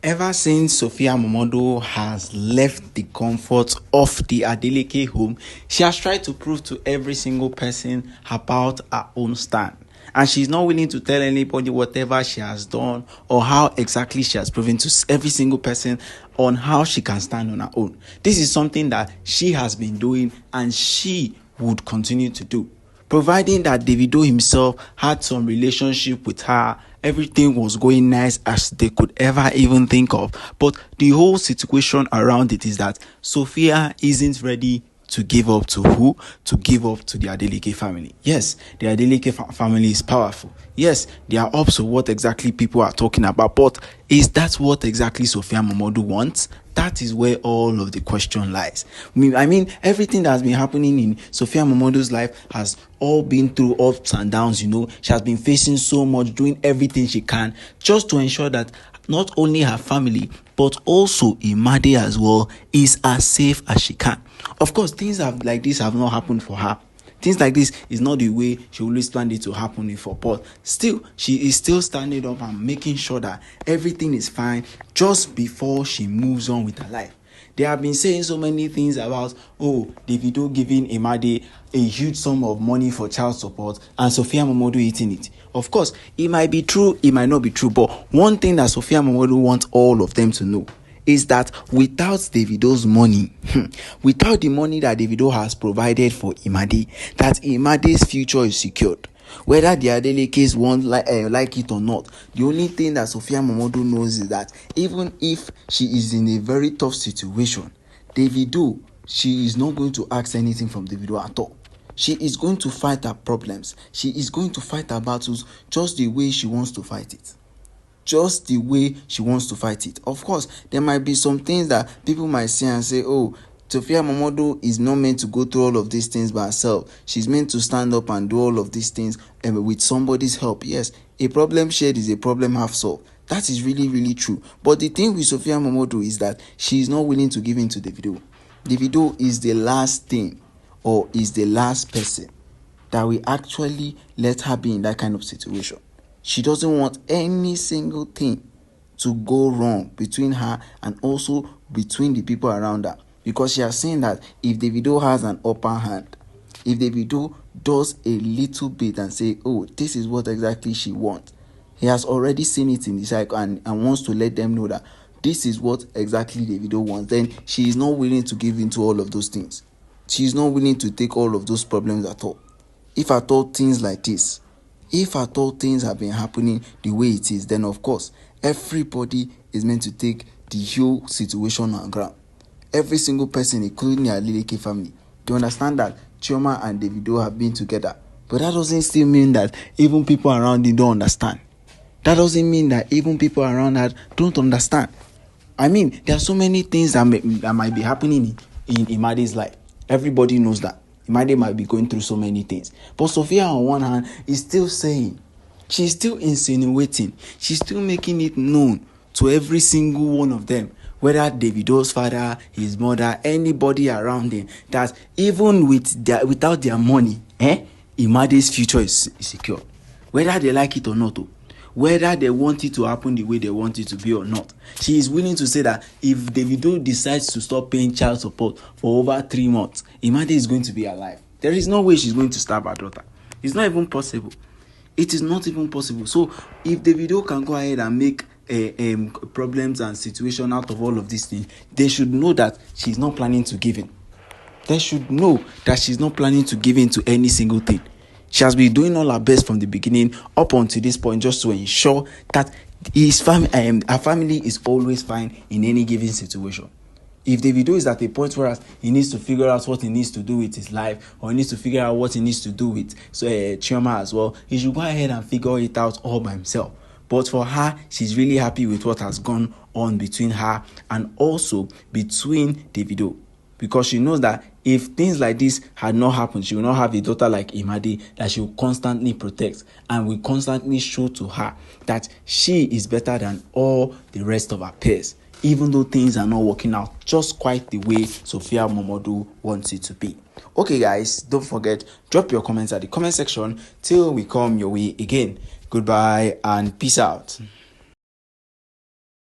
Ever since Sophia Momodu has left the comfort of the Adeleke home, she has tried to prove to every single person about her own stand. And she's not willing to tell anybody whatever she has done or how exactly she has proven to every single person on how she can stand on her own. This is something that she has been doing and she would continue to do. Providing that Davido himself had some relationship with her, everything was going nice as they could ever even think of. But the whole situation around it is that Sophia isn't ready to give up to who? To give up to the Adeleke family. Yes, the Adeleke family is powerful. Yes, they are up to what exactly people are talking about. But is that what exactly Sophia Momodu wants? That is where all of the question lies. I mean, everything that has been happening in Sophia Momodu's life has all been through ups and downs, She has been facing so much, doing everything she can just to ensure that not only her family, but also Imade as well is as safe as she can. Of course, things like this have not happened for her. Things like this is not the way she always planned it to happen before. But still, she is still standing up and making sure that everything is fine just before she moves on with her life. They have been saying so many things about, Davido giving Imade a huge sum of money for child support and Sophia Momodu eating it. Of course, it might be true, it might not be true, but one thing that Sophia Momodu wants all of them to know is that without Davido's money, without the money that Davido has provided for Imade, that Imade's future is secured. Whether the Adelekes won't like it or not, the only thing that Sophia Momodu knows is that even if she is in a very tough situation, Davido, she is not going to ask anything from Davido at all. She is going to fight her problems. She is going to fight her battles just the way she wants to fight it. Just the way she wants to fight it. Of course, there might be some things that people might say and say, Sophia Momodu is not meant to go through all of these things by herself. She's meant to stand up and do all of these things with somebody's help. Yes, a problem shared is a problem half solved. That is really, really true. But the thing with Sophia Momodu is that she is not willing to give in to Davido. Davido is the last thing, or is the last person that will actually let her be in that kind of situation. She doesn't want any single thing to go wrong between her and also between the people around her. Because she has seen that if Davido has an upper hand, if Davido does a little bit and say, this is what exactly she wants, he has already seen it in the cycle and wants to let them know that this is what exactly Davido wants, then she is not willing to give in to all of those things. She is not willing to take all of those problems at all. If at all things like this, if at all things have been happening the way it is, then of course, everybody is meant to take the whole situation on ground. Every single person, including the Adeleke family, they understand that CHIOMA and Davido have been together. But that doesn't still mean that even people around you don't understand. That doesn't mean that even people around her don't understand. I mean, there are so many things that might be happening in Imade's life. Everybody knows that. Imade might be going through so many things. But Sophia, on one hand, is still saying, she's still insinuating, she's still making it known to every single one of them, whether Davido's father, his mother, anybody around him, that even without their money, Imade's future is secure. Whether they like it or not, whether they want it to happen the way they want it to be or not. She is willing to say that if Davido decides to stop paying child support for over 3 months, Imade is going to be alive. There is no way she's going to stab her daughter. It's not even possible. It is not even possible. So if Davido can go ahead and make problems and situation out of all of these things, they should know that she's not planning to give in. They should know that she's not planning to give in to any single thing. She has been doing all her best from the beginning up until this point just to ensure that her family is always fine in any given situation. If Davido is at a point where he needs to figure out what he needs to do with his life, or he needs to figure out what he needs to do with CHIOMA as well, he should go ahead and figure it out all by himself. But for her, she's really happy with what has gone on between her and also between Davido. Because she knows that if things like this had not happened, she will not have a daughter like Imade that she will constantly protect and will constantly show to her that she is better than all the rest of her peers, even though things are not working out just quite the way Sophia Momodu wants it to be. Okay guys, don't forget, drop your comments at the comment section till we come your way again. Goodbye and peace out.